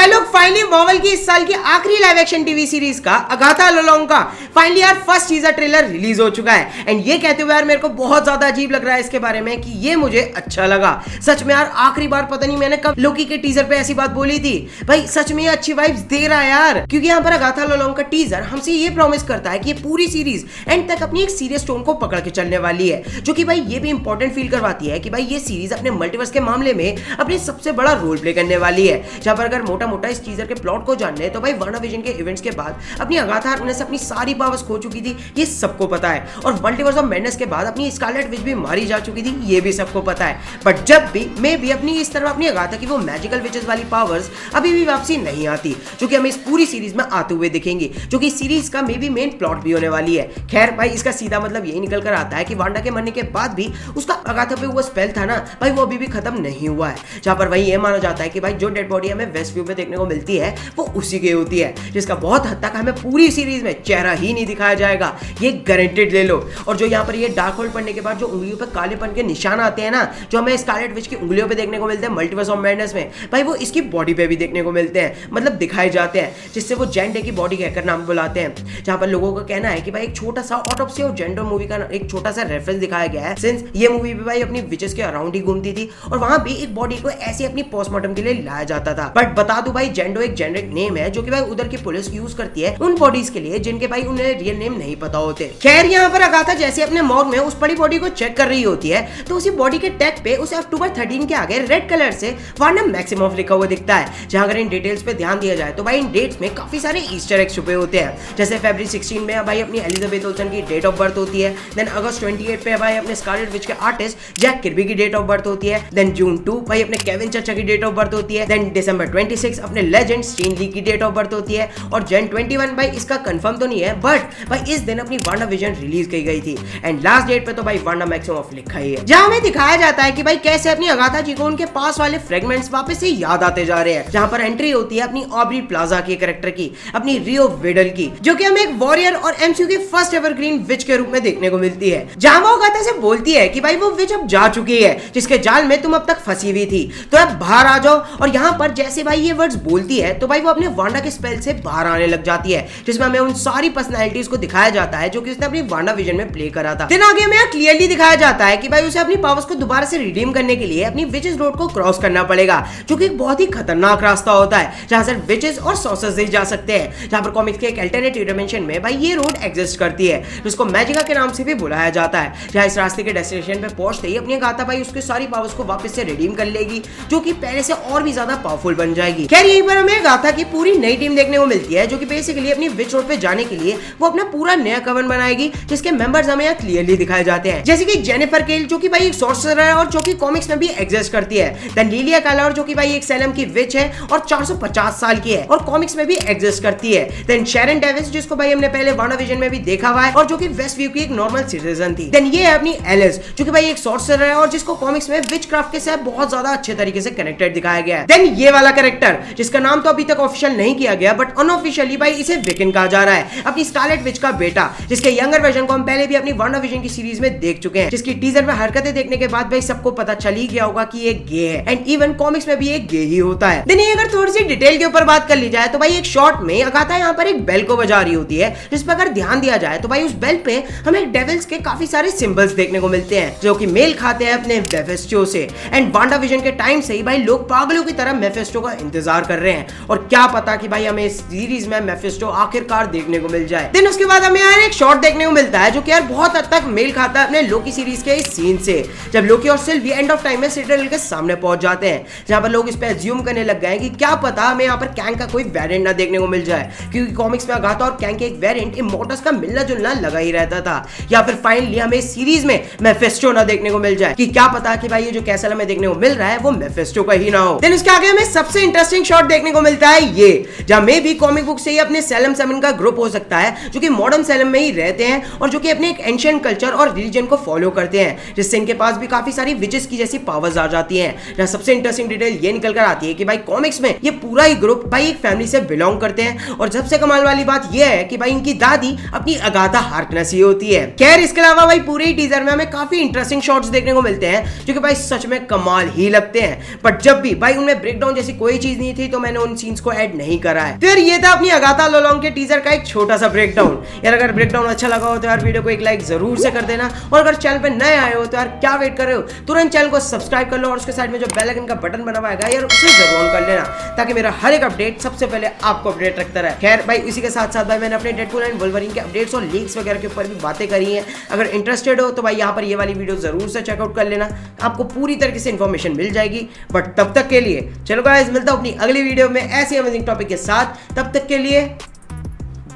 लोग finally Marvel की इस साल की आखिरी लाइव एक्शन टीवी सीरीज का अगाथा ऑल अलोंग का फाइनली यार फर्स्ट टीजर ट्रेलर रिलीज हो चुका है। एंड ये कहते हुए यार मेरे को बहुत ज्यादा अजीब लग रहा है इसके बारे में कि ये मुझे अच्छा लगा। सच में यार आखिरी बार पता नहीं मैंने कब लोकी के टीजर पे ऐसी बात बोली थी। भाई सच में ये अच्छी वाइब्स दे रहा है यार, क्योंकि यहाँ पर अगाथा ऑल अलोंग का टीजर हमसे ये प्रॉमिस करता है कि ये पूरी सीरीज एंड तक अपनी एक सीरियस टोन को पकड़ के चलने वाली है, जो कि भाई ये भी इंपॉर्टेंट फील करवाती है कि भाई ये सीरीज अपने मल्टीवर्स के मामले में अपने सबसे बड़ा रोल प्ले करने वाली है। जहां पर अगर मोटा मोटा इस टीजर के प्लॉट को जानने तो भाई वांडाविजन के इवेंट्स के बाद अपनी अगाथा हार्कनेस अपनी सारी पावर्स खो चुकी थी, ये सबको पता है। और मल्टीवर्स ऑफ मैडनेस के बाद अपनी स्कारलेट विच भी मारी जा चुकी थी, ये भी सबको पता है। बट जब भी मैं भी अपनी इस तरह अपनी अगाथा की वो मैजिकल विचेस वाली पावर्स अभी भी वापसी नहीं आती, जो कि हमें इस पूरी सीरीज में आते हुए दिखेंगे, जो कि सीरीज का मे बी मेन प्लॉट भी होने वाली है। खैर भाई इसका सीधा मतलब यही निकल कर आता है कि वांडा के मरने के बाद भी उसका अगाथा पे वो स्पेल था ना भाई, वो अभी भी खत्म नहीं हुआ है। जहां पर भाई ये माना जाता है कि भाई जो डेड बॉडी हमें वेस्ट व्यू में देखने को मिलती है वो उसी की होती है, जिसका बहुत हद तक हमें पूरी सीरीज में चेहरा ही नहीं दिखाया जाएगा, ये गारंटेड ले लो। और जो यहाँ पर ये डार्क होल्ड पड़ने के बाद जो उंगलियों पर कालेपन के निशान आते हैं ना, जो हमें स्कारलेट विच की उंगलियों पे देखने को मिलते हैं मल्टीवर्स ऑफ मैडनेस में, भाई वो इसकी बॉडी पे भी देखने को मिलते हैं, मतलब दिखाए जाते हैं, जिससे वो जेंडे की बॉडी कहकर नाम बुलाते हैं। जहां पर लोगों का कहना है कि भाई एक छोटा सा ऑटोप्सी ऑफ जेंडर मूवी का एक छोटा सा रेफरेंस दिखाया गया है, सिंस ये मूवी भी भाई अपनी विचेस के अराउंड ही घूमती थी और वहां भी एक बॉडी को ऐसे अपनी पोस्टमार्टम के लिए लाया जाता था। बट बता दूं भाई जेंडो एक जेनरिक नेम है जो कि भाई उधर की पुलिस यूज करती है उन बॉडीज के लिए जिनके भाई उन्हें रियल नेम नहीं पता होते। खैर यहाँ पर अगाथा जैसे अपने मॉर्ग में उस बड़ी बॉडी को चेक कर रही होती है तो उसी बॉडी के टैग पे उसे अक्टूबर 13 के आगे रेड कलर से वांडा मैक्सिमॉफ लिखा हुआ दिखता है। जहां अगर इन डिटेल्स पे ध्यान दिया जाए तो भाई इन डेट्स में काफी सारे ईस्टर एग्स छुपे होते हैं। जैसे फरवरी 16 में भाई अपनी एलिजाबेथ ओल्सन की डेट ऑफ बर्थ होती है, देन अगस्त 28 पे भाई अपने स्कारलेट विच के आर्टिस्ट जैक किर्बी की डेट ऑफ बर्थ होती है, देन जून 2 भाई अपने केविन चचा की डेट ऑफ बर्थ होती है, देन दिसंबर 26 अपने लेजेंड स्टीन ली की डेट ऑफ बर्थ होती है, और जन 21 भाई इसका कंफर्म तो नहीं है बट भाई इस दिन अपनी वांडा विजन रिलीज की गई थी। एंड लास्ट डेट पे तो भाई वांडा मैक्सिमॉफ लिखा ही है, जहां हमें दिखाया जाता है कि भाई कैसे अपनी अगाथा जी को उनके पास वाले फ्रेगमेंट्स वापस से याद आते जा रहे हैं। जहां पर एंट्री होती है अपनी ऑब्री प्लाजा के कैरेक्टर की, अपनी रियो वेडल की, जो कि हमें एक वॉरियर और एमसीयू की फर्स्ट एवरग्रीन विच के रूप में देखने को मिलती है। जहां वो अगाथा से बोलती है कि भाई वो विच अब जा चुकी है जिसके जाल में तुम अब तक फंसी हुई थी, तो अब बाहर आ जाओ। और यहाँ पर जैसे भाई ये वर्ड्स बोलती है तो भाई वो अपने वांडा के स्पेल से बाहर आने लग जाती है, जिसमें हमें उन सारी पर्सनैलिटीज को दिखाया जाता है जो कि उसने अपनी वांडा विजन में प्ले करा था। दिन आगे हमें क्लियरली दिखाया जाता है कि भाई उसे अपनी पावर्स को दोबारा से रिडीम करने के लिए अपनी विचेस रोड को क्रॉस करना पड़ेगा, जो कि एक बहुत ही खतरनाक रास्ता होता है जहां सिर्फ विचेस और सॉर्सर्स ही जा सकते हैं। जहां पर कॉमिक्स के एक अल्टरनेटिव डायमेंशन में भाई ये रोड एग्जिस्ट करती है, जिसको मैजिका के नाम से भी बुलाया जाता है। जहां इस रास्ते के डेस्टिनेशन पे पहुंचते ही अपनी अगाथा भाई उसकी सारी पावर्स को वापस से रिडीम कर लेगी, जो कि पहले से और भी ज्यादा पावरफुल बन जाएगी। खैर यहीं पर हमें अगाथा की पूरी नई टीम देखने को मिलती है, जो कि बेसिकली अपनी विच रोड पे जाने के लिए वो अपना पूरा नया कवन बनाएगी, जिसके मेंबर्स हमें यहाँ क्लियरली दिखाए जाते हैं। जैसे कि जेनिफर केल जो कि भाई एक सॉर्सरर है और जो कि कॉमिक्स में भी एग्जिस्ट करती है, देन लिलिया कालर जो कि भाई एक सैलम की विच है और 450 साल की है और कॉमिक्स में भी एग्जिस्ट करती है, देन शेरन डेविस जिसको भाई हमने पहले वांडाविजन में भी देखा हुआ है और जो कि वेस्ट व्यू की एक नॉर्मल सिटीजन थी, देन ये है अपनी एलिस जो कि भाई एक सॉर्सरर है और जिसको कॉमिक्स में विच क्राफ्ट के साथ बहुत ज्यादा अच्छे तरीके से कनेक्टेड दिखाया गया है, देन ये वाला कैरेक्टर जिसका नाम तो अभी तक ऑफिशियल नहीं किया गया बट अनऑफिशियली भाई इसे विकन कहा जा रहा है, अपनी स्कारलेट विच का बेटा, जिसके यंगर वर्जन को हम पहले भी अपनी वांडाविजन की सीरीज में देख चुके हैं, जिसकी टीजर में हरकतें देखने के बाद भाई सबको पता चल ही गया होगा कि ये गे है एंड इवन कॉमिक्स में भी एक गे ही होता है। देन अगर थोड़ी सी डिटेल के ऊपर बात कर ली जाए तो भाई एक शॉट में अगाथा यहाँ पर एक बेल को बजा रही होती है, जिस पर अगर ध्यान दिया जाए तो भाई उस बेल पे हमें डेविल्स के काफी सारे सिंबल्स देखने को मिलते हैं जो कि मेल खाते हैं अपने मेफिस्टो से। एंड वांडाविजन के टाइम से ही भाई लोग पागलों की तरह मेफिस्टो का इंतजार कर रहे हैं और क्या पता कि भाई हमें इस सीरीज में मेफिस्टो आखिरकार देखने को मिल जाए। देन उसके बाद हमें यार एक शॉट देखने को मिलता है जो कि यार बहुत हद तक मेल खाता है अपने लोकी सीरीज के इस सीन से, जब लोकी और सिल्वी एंड ऑफ टाइम में सिटाडेल के सामने पहुंच जाते हैं, जहां पर लोग इस पे अज्यूम करने लग गए कि क्या पता हमें यहाँ पर कैंग का कोई वेरिएंट ना देखने को मिल जाए, क्योंकि कॉमिक्स में अगाथा और कैंग के एक वेरिएंट इमॉर्टल्स का मिलना जुलना लगा ही रहता था, या फिर फाइनली हमें इस सीरीज में मेफिस्टो ना देखने को मिल जाए कि क्या पता कि भाई ये जो कैसल हमें देखने को मिल रहा है वो मेफिस्टो का ही ना हो। देन उसके आगे हमें सबसे इंटरेस्टिंग शॉट देखने को मिलता है ये, जहां में भी कॉमिक बुक से ही अपने सैलम 7 का ग्रुप हो सकता है जो कि मॉडर्न सैलम में ही रहते हैं और जो कि अपने एक एंशिएंट कल्चर और रिलीजन को फॉलो करते हैं, जिससे इनके पास भी काफी सारी विचेस की जैसी पावर्स आ जाती हैं। जहां सबसे इंटरेस्टिंग डिटेल ये निकल कर आती है कि भाई कॉमिक्स में ये पूरा ही ग्रुप भाई एक फैमिली से बिलोंग करते हैं और सबसे कमाल वाली बात ये है कि भाई इनकी दादी अपनी अगाथा हार्कनेस ही होती है। खैर इसके अलावा भाई पूरे ही टीजर में हमें काफी इंटरेस्टिंग शॉट्स देखने को मिलते हैं जो कि भाई सच में कमाल ही लगते हैं, बट जब भी भाई उनमें ब्रेकडाउन जैसी कोई चीज नहीं थी तो मैंने उन सीन्स को ऐड नहीं करा है। फिर ये था अपनी अगाथा लोलोंग के टीजर का एक छोटा सा ब्रेकडाउन। यार अगर ब्रेकडाउन अच्छा लगा हो तो यार वीडियो को एक लाइक जरूर से कर देना, और अगर चैनल पे नए आए हो तो यार क्या वेट कर रहे हो, तुरंत चैनल को सब्सक्राइब कर लो और उसके साइड में जो बेल आइकन का बटन बना हुआ है यार उसे जरूर ऑन कर लेना, ताकि मेरा हर एक अपडेट सबसे पहले आपको अपडेट रखता रहे। खैर भाई इसी के साथ साथ भाई मैंने अपने डेडपूल एंड वुल्वरीन के अपडेट्स और लीक्स वगैरह के ऊपर भी बातें करी हैं। अगर इंटरेस्टेड हो तो भाई यहाँ पर ये वाली वीडियो जरूर से चेकआउट कर लेना, आपको पूरी तरीके से इंफॉर्मेशन मिल जाएगी। बट तब तक के लिए चलो गाइस, मिलता हूं अपनी अगली वीडियो में ऐसी अमेजिंग टॉपिक के साथ। तब तक के लिए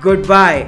गुड बाय।